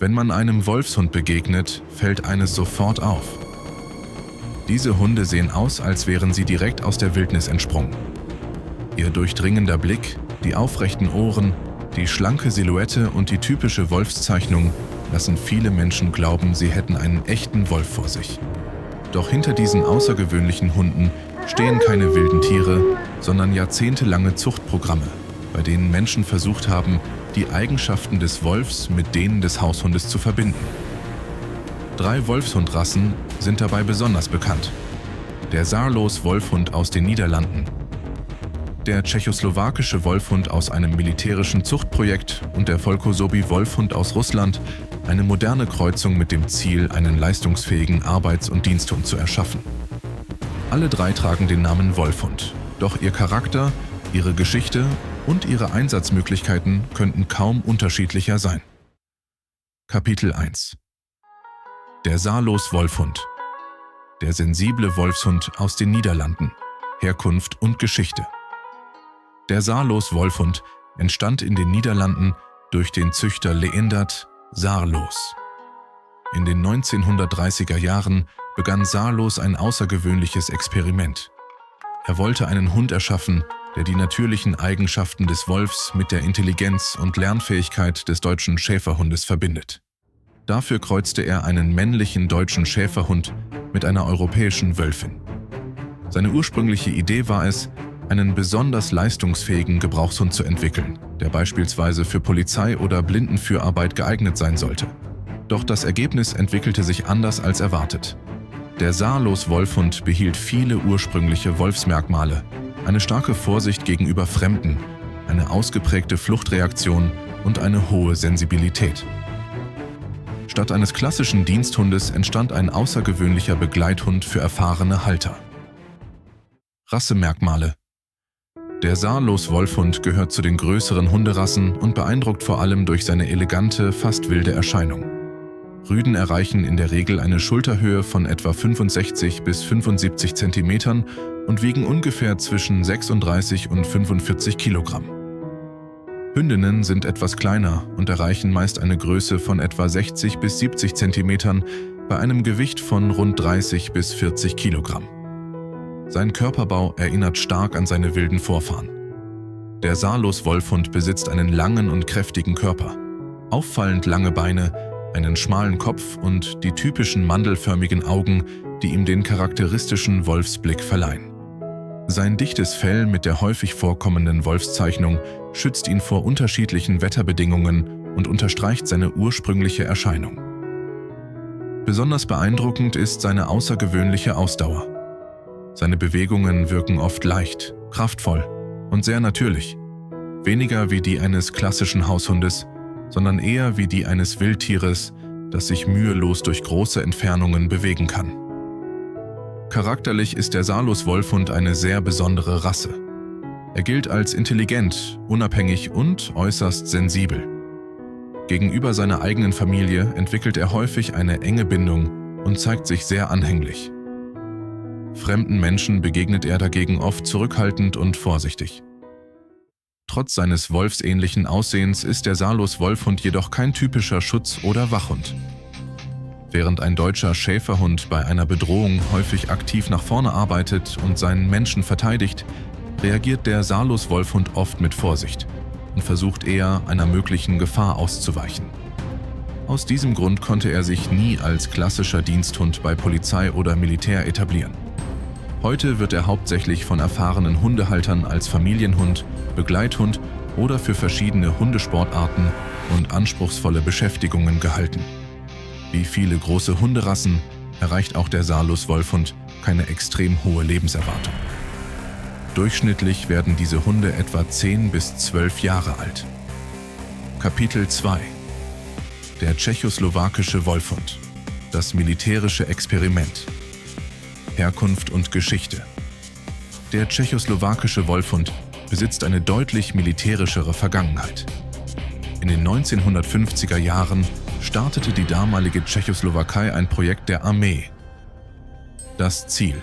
Wenn man einem Wolfshund begegnet, fällt eines sofort auf. Diese Hunde sehen aus, als wären sie direkt aus der Wildnis entsprungen. Ihr durchdringender Blick, die aufrechten Ohren, die schlanke Silhouette und die typische Wolfszeichnung lassen viele Menschen glauben, sie hätten einen echten Wolf vor sich. Doch hinter diesen außergewöhnlichen Hunden stehen keine wilden Tiere, sondern jahrzehntelange Zuchtprogramme, bei denen Menschen versucht haben, die Eigenschaften des Wolfs mit denen des Haushundes zu verbinden. 3 Wolfshundrassen sind dabei besonders bekannt. Der Saarloos-Wolfhund aus den Niederlanden, der tschechoslowakische Wolfhund aus einem militärischen Zuchtprojekt und der Volkosobi-Wolfhund aus Russland, eine moderne Kreuzung mit dem Ziel, einen leistungsfähigen Arbeits- und Diensthund zu erschaffen. Alle 3 tragen den Namen Wolfhund, doch ihr Charakter, ihre Geschichte und ihre Einsatzmöglichkeiten könnten kaum unterschiedlicher sein. Kapitel 1: Der Saarloos-Wolfhund. Der sensible Wolfshund aus den Niederlanden. Herkunft und Geschichte. Der Saarloos-Wolfhund entstand in den Niederlanden durch den Züchter Leendert Saarloos. In den 1930er Jahren begann Saarloos ein außergewöhnliches Experiment. Er wollte einen Hund erschaffen, der die natürlichen Eigenschaften des Wolfs mit der Intelligenz und Lernfähigkeit des deutschen Schäferhundes verbindet. Dafür kreuzte er einen männlichen deutschen Schäferhund mit einer europäischen Wölfin. Seine ursprüngliche Idee war es, einen besonders leistungsfähigen Gebrauchshund zu entwickeln, der beispielsweise für Polizei- oder Blindenführarbeit geeignet sein sollte. Doch das Ergebnis entwickelte sich anders als erwartet. Der Saarloos-Wolfhund behielt viele ursprüngliche Wolfsmerkmale, eine starke Vorsicht gegenüber Fremden, eine ausgeprägte Fluchtreaktion und eine hohe Sensibilität. Statt eines klassischen Diensthundes entstand ein außergewöhnlicher Begleithund für erfahrene Halter. Rassemerkmale. Der Saarloos-Wolfhund gehört zu den größeren Hunderassen und beeindruckt vor allem durch seine elegante, fast wilde Erscheinung. Rüden erreichen in der Regel eine Schulterhöhe von etwa 65 bis 75 cm und wiegen ungefähr zwischen 36 und 45 Kilogramm. Hündinnen sind etwas kleiner und erreichen meist eine Größe von etwa 60 bis 70 cm bei einem Gewicht von rund 30 bis 40 Kilogramm. Sein Körperbau erinnert stark an seine wilden Vorfahren. Der Saarloos-Wolfhund besitzt einen langen und kräftigen Körper, auffallend lange Beine, einen schmalen Kopf und die typischen mandelförmigen Augen, die ihm den charakteristischen Wolfsblick verleihen. Sein dichtes Fell mit der häufig vorkommenden Wolfszeichnung schützt ihn vor unterschiedlichen Wetterbedingungen und unterstreicht seine ursprüngliche Erscheinung. Besonders beeindruckend ist seine außergewöhnliche Ausdauer. Seine Bewegungen wirken oft leicht, kraftvoll und sehr natürlich, weniger wie die eines klassischen Haushundes, sondern eher wie die eines Wildtieres, das sich mühelos durch große Entfernungen bewegen kann. Charakterlich ist der Saarloos-Wolfhund eine sehr besondere Rasse. Er gilt als intelligent, unabhängig und äußerst sensibel. Gegenüber seiner eigenen Familie entwickelt er häufig eine enge Bindung und zeigt sich sehr anhänglich. Fremden Menschen begegnet er dagegen oft zurückhaltend und vorsichtig. Trotz seines wolfsähnlichen Aussehens ist der Saarloos-Wolfhund jedoch kein typischer Schutz- oder Wachhund. Während ein deutscher Schäferhund bei einer Bedrohung häufig aktiv nach vorne arbeitet und seinen Menschen verteidigt, reagiert der Saarloos-Wolfhund oft mit Vorsicht und versucht eher, einer möglichen Gefahr auszuweichen. Aus diesem Grund konnte er sich nie als klassischer Diensthund bei Polizei oder Militär etablieren. Heute wird er hauptsächlich von erfahrenen Hundehaltern als Familienhund, Begleithund oder für verschiedene Hundesportarten und anspruchsvolle Beschäftigungen gehalten. Wie viele große Hunderassen erreicht auch der Saarloos-Wolfhund keine extrem hohe Lebenserwartung. Durchschnittlich werden diese Hunde etwa 10 bis 12 Jahre alt. Kapitel 2: Der tschechoslowakische Wolfhund. Das militärische Experiment. Herkunft und Geschichte. Der tschechoslowakische Wolfhund besitzt eine deutlich militärischere Vergangenheit. In den 1950er Jahren startete die damalige Tschechoslowakei ein Projekt der Armee. Das Ziel: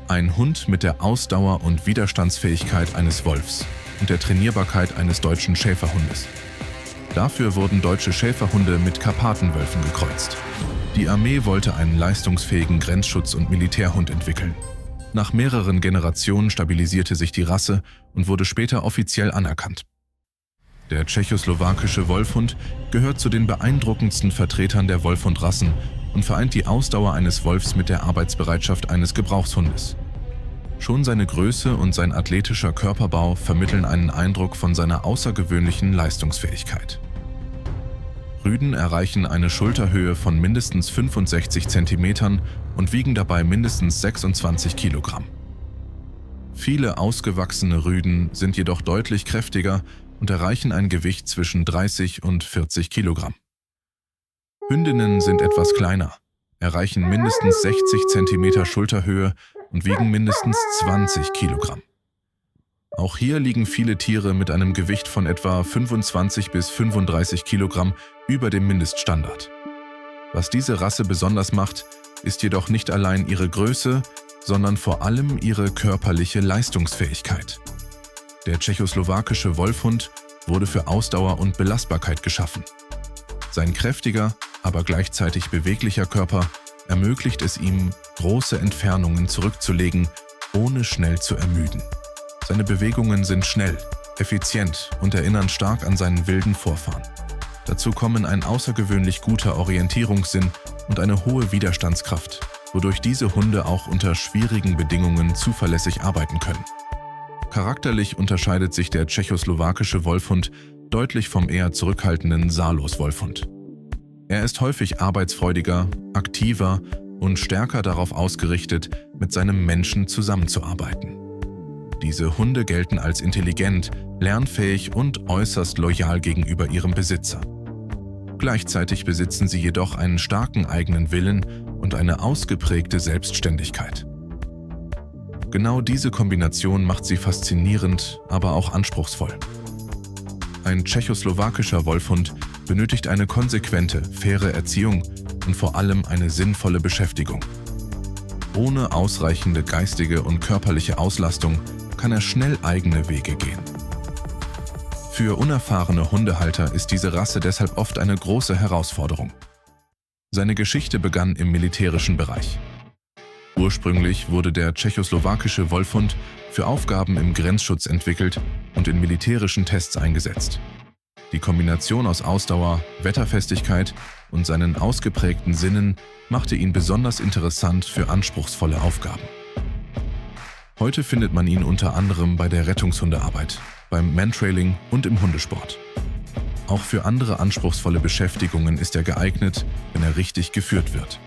ein Hund mit der Ausdauer und Widerstandsfähigkeit eines Wolfs und der Trainierbarkeit eines deutschen Schäferhundes. Dafür wurden deutsche Schäferhunde mit Karpatenwölfen gekreuzt. Die Armee wollte einen leistungsfähigen Grenzschutz- und Militärhund entwickeln. Nach mehreren Generationen stabilisierte sich die Rasse und wurde später offiziell anerkannt. Der tschechoslowakische Wolfhund gehört zu den beeindruckendsten Vertretern der Wolfhundrassen und vereint die Ausdauer eines Wolfs mit der Arbeitsbereitschaft eines Gebrauchshundes. Schon seine Größe und sein athletischer Körperbau vermitteln einen Eindruck von seiner außergewöhnlichen Leistungsfähigkeit. Rüden erreichen eine Schulterhöhe von mindestens 65 cm und wiegen dabei mindestens 26 Kilogramm. Viele ausgewachsene Rüden sind jedoch deutlich kräftiger und erreichen ein Gewicht zwischen 30 und 40 Kilogramm. Hündinnen sind etwas kleiner, erreichen mindestens 60 cm Schulterhöhe und wiegen mindestens 20 Kilogramm. Auch hier liegen viele Tiere mit einem Gewicht von etwa 25 bis 35 Kilogramm über dem Mindeststandard. Was diese Rasse besonders macht, ist jedoch nicht allein ihre Größe, sondern vor allem ihre körperliche Leistungsfähigkeit. Der tschechoslowakische Wolfhund wurde für Ausdauer und Belastbarkeit geschaffen. Sein kräftiger, aber gleichzeitig beweglicher Körper ermöglicht es ihm, große Entfernungen zurückzulegen, ohne schnell zu ermüden. Seine Bewegungen sind schnell, effizient und erinnern stark an seinen wilden Vorfahren. Dazu kommen ein außergewöhnlich guter Orientierungssinn und eine hohe Widerstandskraft, wodurch diese Hunde auch unter schwierigen Bedingungen zuverlässig arbeiten können. Charakterlich unterscheidet sich der tschechoslowakische Wolfhund deutlich vom eher zurückhaltenden Saarlos-Wolfhund. Er ist häufig arbeitsfreudiger, aktiver und stärker darauf ausgerichtet, mit seinem Menschen zusammenzuarbeiten. Diese Hunde gelten als intelligent, lernfähig und äußerst loyal gegenüber ihrem Besitzer. Gleichzeitig besitzen sie jedoch einen starken eigenen Willen und eine ausgeprägte Selbstständigkeit. Genau diese Kombination macht sie faszinierend, aber auch anspruchsvoll. Ein tschechoslowakischer Wolfhund benötigt eine konsequente, faire Erziehung und vor allem eine sinnvolle Beschäftigung. Ohne ausreichende geistige und körperliche Auslastung kann er schnell eigene Wege gehen. Für unerfahrene Hundehalter ist diese Rasse deshalb oft eine große Herausforderung. Seine Geschichte begann im militärischen Bereich. Ursprünglich wurde der tschechoslowakische Wolfhund für Aufgaben im Grenzschutz entwickelt und in militärischen Tests eingesetzt. Die Kombination aus Ausdauer, Wetterfestigkeit und seinen ausgeprägten Sinnen machte ihn besonders interessant für anspruchsvolle Aufgaben. Heute findet man ihn unter anderem bei der Rettungshundearbeit, beim Mantrailing und im Hundesport. Auch für andere anspruchsvolle Beschäftigungen ist er geeignet, wenn er richtig geführt wird.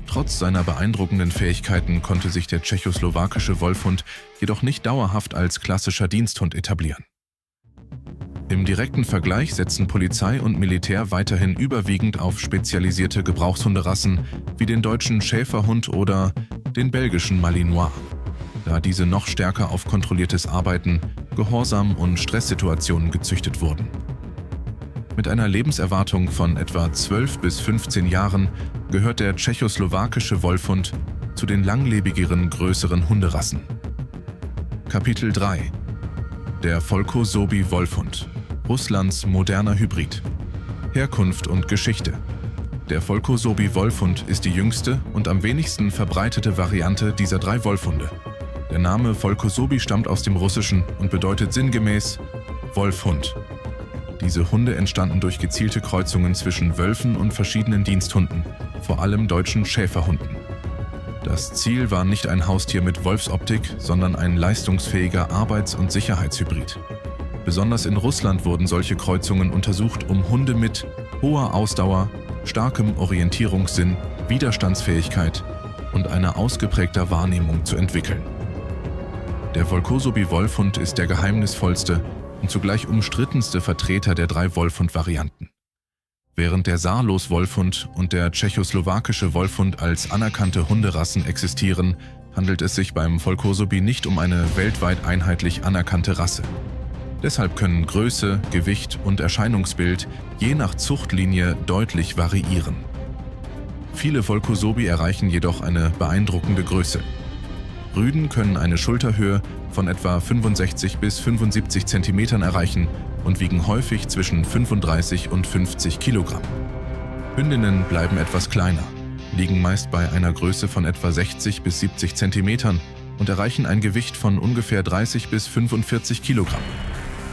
Trotz seiner beeindruckenden Fähigkeiten konnte sich der tschechoslowakische Wolfhund jedoch nicht dauerhaft als klassischer Diensthund etablieren. Im direkten Vergleich setzen Polizei und Militär weiterhin überwiegend auf spezialisierte Gebrauchshunderassen wie den deutschen Schäferhund oder den belgischen Malinois, da diese noch stärker auf kontrolliertes Arbeiten, Gehorsam und Stresssituationen gezüchtet wurden. Mit einer Lebenserwartung von etwa 12 bis 15 Jahren gehört der tschechoslowakische Wolfhund zu den langlebigeren, größeren Hunderassen. Kapitel 3: Der Volkosoby-Wolfhund, Russlands moderner Hybrid. Herkunft und Geschichte. Der Volkosoby-Wolfhund ist die jüngste und am wenigsten verbreitete Variante dieser 3 Wolfhunde. Der Name Volkosoby stammt aus dem Russischen und bedeutet sinngemäß Wolfhund. Diese Hunde entstanden durch gezielte Kreuzungen zwischen Wölfen und verschiedenen Diensthunden, vor allem deutschen Schäferhunden. Das Ziel war nicht ein Haustier mit Wolfsoptik, sondern ein leistungsfähiger Arbeits- und Sicherheitshybrid. Besonders in Russland wurden solche Kreuzungen untersucht, um Hunde mit hoher Ausdauer, starkem Orientierungssinn, Widerstandsfähigkeit und einer ausgeprägter Wahrnehmung zu entwickeln. Der Volkosoby-Wolfhund ist der geheimnisvollste und zugleich umstrittenste Vertreter der 3 Wolfhund-Varianten. Während der Saarlos-Wolfhund und der tschechoslowakische Wolfhund als anerkannte Hunderassen existieren, handelt es sich beim Volkosoby nicht um eine weltweit einheitlich anerkannte Rasse. Deshalb können Größe, Gewicht und Erscheinungsbild je nach Zuchtlinie deutlich variieren. Viele Volkosoby erreichen jedoch eine beeindruckende Größe. Rüden können eine Schulterhöhe von etwa 65 bis 75 cm erreichen und wiegen häufig zwischen 35 und 50 Kilogramm. Hündinnen bleiben etwas kleiner, liegen meist bei einer Größe von etwa 60 bis 70 cm und erreichen ein Gewicht von ungefähr 30 bis 45 Kilogramm.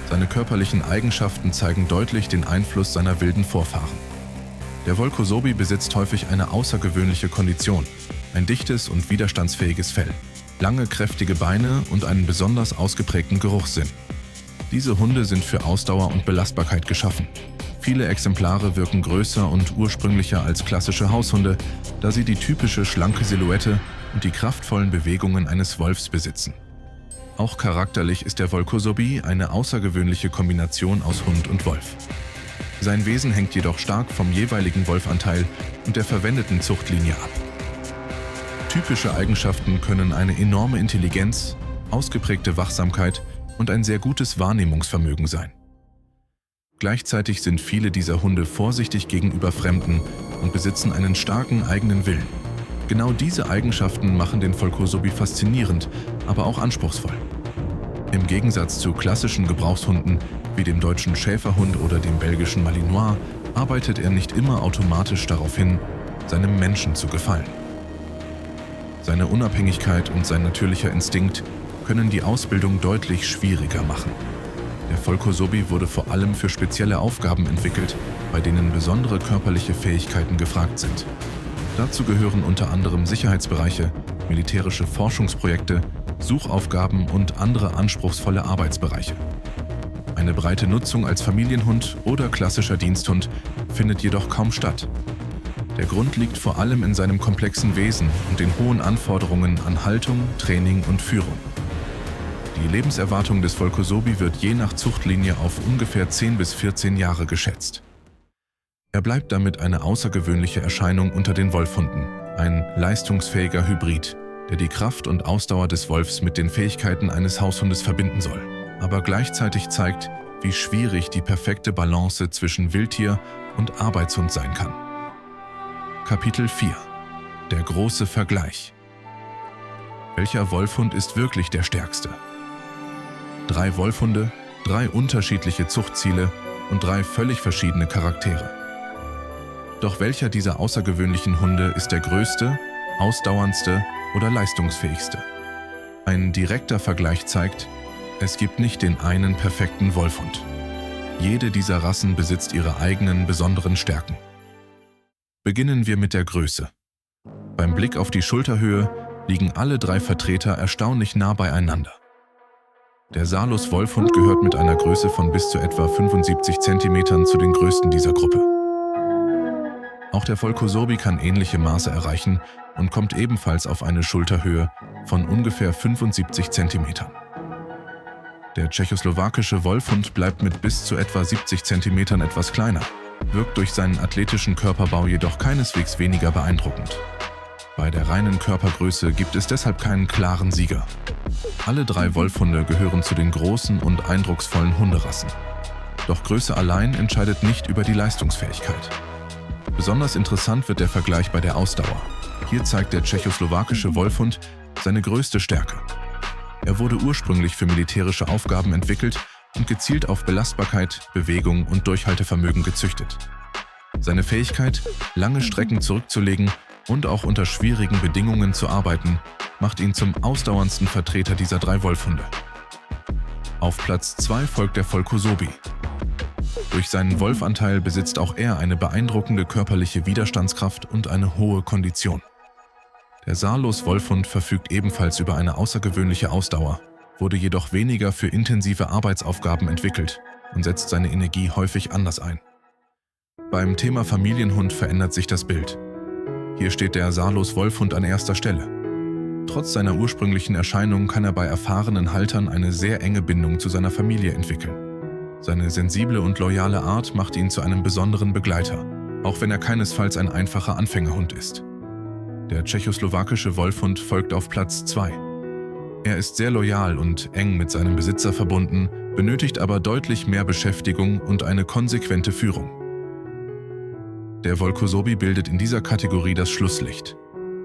Seine körperlichen Eigenschaften zeigen deutlich den Einfluss seiner wilden Vorfahren. Der Volkosobi besitzt häufig eine außergewöhnliche Kondition, ein dichtes und widerstandsfähiges Fell, lange, kräftige Beine und einen besonders ausgeprägten Geruchssinn. Diese Hunde sind für Ausdauer und Belastbarkeit geschaffen. Viele Exemplare wirken größer und ursprünglicher als klassische Haushunde, da sie die typische schlanke Silhouette und die kraftvollen Bewegungen eines Wolfs besitzen. Auch charakterlich ist der Volkosobi eine außergewöhnliche Kombination aus Hund und Wolf. Sein Wesen hängt jedoch stark vom jeweiligen Wolfanteil und der verwendeten Zuchtlinie ab. Typische Eigenschaften können eine enorme Intelligenz, ausgeprägte Wachsamkeit und ein sehr gutes Wahrnehmungsvermögen sein. Gleichzeitig sind viele dieser Hunde vorsichtig gegenüber Fremden und besitzen einen starken eigenen Willen. Genau diese Eigenschaften machen den Volkosobi faszinierend, aber auch anspruchsvoll. Im Gegensatz zu klassischen Gebrauchshunden wie dem deutschen Schäferhund oder dem belgischen Malinois arbeitet er nicht immer automatisch darauf hin, seinem Menschen zu gefallen. Seine Unabhängigkeit und sein natürlicher Instinkt können die Ausbildung deutlich schwieriger machen. Der Volkosobi wurde vor allem für spezielle Aufgaben entwickelt, bei denen besondere körperliche Fähigkeiten gefragt sind. Dazu gehören unter anderem Sicherheitsbereiche, militärische Forschungsprojekte, Suchaufgaben und andere anspruchsvolle Arbeitsbereiche. Eine breite Nutzung als Familienhund oder klassischer Diensthund findet jedoch kaum statt. Der Grund liegt vor allem in seinem komplexen Wesen und den hohen Anforderungen an Haltung, Training und Führung. Die Lebenserwartung des Volkosobi wird je nach Zuchtlinie auf ungefähr 10 bis 14 Jahre geschätzt. Er bleibt damit eine außergewöhnliche Erscheinung unter den Wolfhunden, ein leistungsfähiger Hybrid, der die Kraft und Ausdauer des Wolfs mit den Fähigkeiten eines Haushundes verbinden soll, aber gleichzeitig zeigt, wie schwierig die perfekte Balance zwischen Wildtier und Arbeitshund sein kann. Kapitel 4 – Der große Vergleich. Welcher Wolfhund ist wirklich der stärkste? 3 Wolfhunde, 3 unterschiedliche Zuchtziele und 3 völlig verschiedene Charaktere. Doch welcher dieser außergewöhnlichen Hunde ist der größte, ausdauerndste oder leistungsfähigste? Ein direkter Vergleich zeigt, es gibt nicht den einen perfekten Wolfhund. Jede dieser Rassen besitzt ihre eigenen besonderen Stärken. Beginnen wir mit der Größe. Beim Blick auf die Schulterhöhe liegen alle 3 Vertreter erstaunlich nah beieinander. Der Saarlos-Wolfhund gehört mit einer Größe von bis zu etwa 75 cm zu den größten dieser Gruppe. Auch der Volkosobi kann ähnliche Maße erreichen und kommt ebenfalls auf eine Schulterhöhe von ungefähr 75 cm. Der tschechoslowakische Wolfhund bleibt mit bis zu etwa 70 cm etwas kleiner, wirkt durch seinen athletischen Körperbau jedoch keineswegs weniger beeindruckend. Bei der reinen Körpergröße gibt es deshalb keinen klaren Sieger. Alle 3 Wolfhunde gehören zu den großen und eindrucksvollen Hunderassen. Doch Größe allein entscheidet nicht über die Leistungsfähigkeit. Besonders interessant wird der Vergleich bei der Ausdauer. Hier zeigt der tschechoslowakische Wolfhund seine größte Stärke. Er wurde ursprünglich für militärische Aufgaben entwickelt und gezielt auf Belastbarkeit, Bewegung und Durchhaltevermögen gezüchtet. Seine Fähigkeit, lange Strecken zurückzulegen und auch unter schwierigen Bedingungen zu arbeiten, macht ihn zum ausdauerndsten Vertreter dieser 3 Wolfhunde. Auf Platz 2 folgt der Volkosobi. Durch seinen Wolfanteil besitzt auch er eine beeindruckende körperliche Widerstandskraft und eine hohe Kondition. Der Saarlos-Wolfhund verfügt ebenfalls über eine außergewöhnliche Ausdauer, wurde jedoch weniger für intensive Arbeitsaufgaben entwickelt und setzt seine Energie häufig anders ein. Beim Thema Familienhund verändert sich das Bild. Hier steht der Saarlos-Wolfhund an erster Stelle. Trotz seiner ursprünglichen Erscheinung kann er bei erfahrenen Haltern eine sehr enge Bindung zu seiner Familie entwickeln. Seine sensible und loyale Art macht ihn zu einem besonderen Begleiter, auch wenn er keinesfalls ein einfacher Anfängerhund ist. Der tschechoslowakische Wolfhund folgt auf Platz 2. Er ist sehr loyal und eng mit seinem Besitzer verbunden, benötigt aber deutlich mehr Beschäftigung und eine konsequente Führung. Der Volkosobi bildet in dieser Kategorie das Schlusslicht.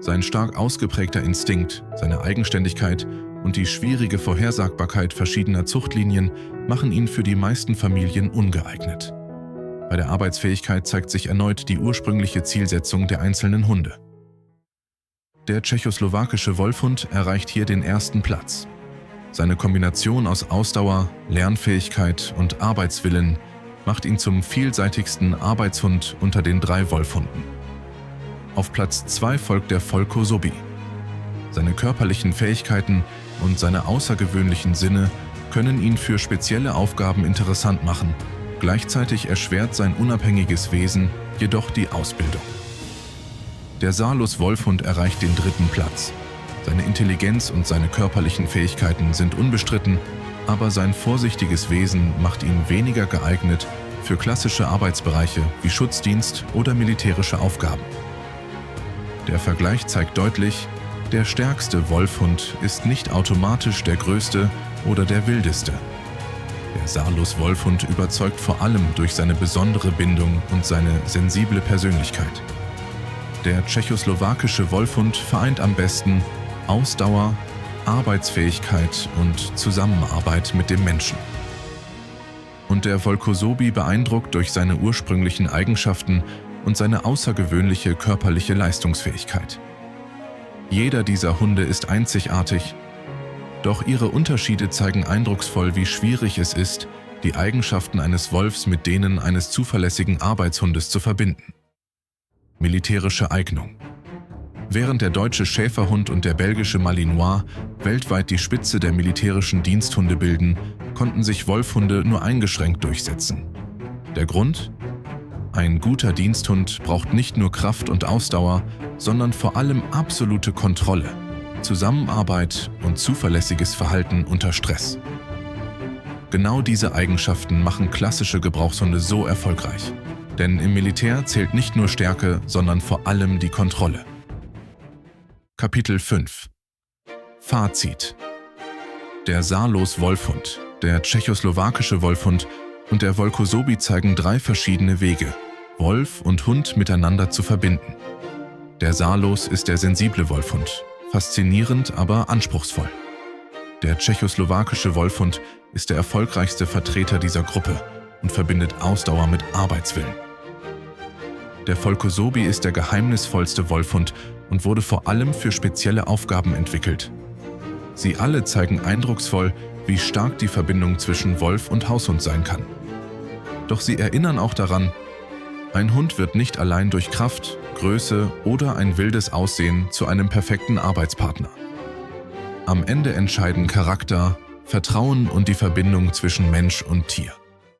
Sein stark ausgeprägter Instinkt, seine Eigenständigkeit und die schwierige Vorhersagbarkeit verschiedener Zuchtlinien machen ihn für die meisten Familien ungeeignet. Bei der Arbeitsfähigkeit zeigt sich erneut die ursprüngliche Zielsetzung der einzelnen Hunde. Der tschechoslowakische Wolfhund erreicht hier den ersten Platz. Seine Kombination aus Ausdauer, Lernfähigkeit und Arbeitswillen macht ihn zum vielseitigsten Arbeitshund unter den 3 Wolfhunden. Auf Platz 2 folgt der Volko Sobi. Seine körperlichen Fähigkeiten und seine außergewöhnlichen Sinne können ihn für spezielle Aufgaben interessant machen. Gleichzeitig erschwert sein unabhängiges Wesen jedoch die Ausbildung. Der Saarlos-Wolfhund erreicht den 3. Platz. Seine Intelligenz und seine körperlichen Fähigkeiten sind unbestritten, aber sein vorsichtiges Wesen macht ihn weniger geeignet für klassische Arbeitsbereiche wie Schutzdienst oder militärische Aufgaben. Der Vergleich zeigt deutlich, der stärkste Wolfhund ist nicht automatisch der größte oder der wildeste. Der Saarlos-Wolfhund überzeugt vor allem durch seine besondere Bindung und seine sensible Persönlichkeit. Der tschechoslowakische Wolfhund vereint am besten Ausdauer, Arbeitsfähigkeit und Zusammenarbeit mit dem Menschen. Und der Volko Sobi beeindruckt durch seine ursprünglichen Eigenschaften und seine außergewöhnliche körperliche Leistungsfähigkeit. Jeder dieser Hunde ist einzigartig, doch ihre Unterschiede zeigen eindrucksvoll, wie schwierig es ist, die Eigenschaften eines Wolfs mit denen eines zuverlässigen Arbeitshundes zu verbinden. Militärische Eignung. Während der deutsche Schäferhund und der belgische Malinois weltweit die Spitze der militärischen Diensthunde bilden, konnten sich Wolfhunde nur eingeschränkt durchsetzen. Der Grund? Ein guter Diensthund braucht nicht nur Kraft und Ausdauer, sondern vor allem absolute Kontrolle, Zusammenarbeit und zuverlässiges Verhalten unter Stress. Genau diese Eigenschaften machen klassische Gebrauchshunde so erfolgreich. Denn im Militär zählt nicht nur Stärke, sondern vor allem die Kontrolle. Kapitel 5 Fazit. Der Saarlos-Wolfhund, der tschechoslowakische Wolfhund und der Volko Sobi zeigen 3 verschiedene Wege, Wolf und Hund miteinander zu verbinden. Der Saarlos ist der sensible Wolfhund, faszinierend, aber anspruchsvoll. Der tschechoslowakische Wolfhund ist der erfolgreichste Vertreter dieser Gruppe und verbindet Ausdauer mit Arbeitswillen. Der Volko Sobi ist der geheimnisvollste Wolfhund und wurde vor allem für spezielle Aufgaben entwickelt. Sie alle zeigen eindrucksvoll, wie stark die Verbindung zwischen Wolf und Haushund sein kann. Doch sie erinnern auch daran, ein Hund wird nicht allein durch Kraft, Größe oder ein wildes Aussehen zu einem perfekten Arbeitspartner. Am Ende entscheiden Charakter, Vertrauen und die Verbindung zwischen Mensch und Tier.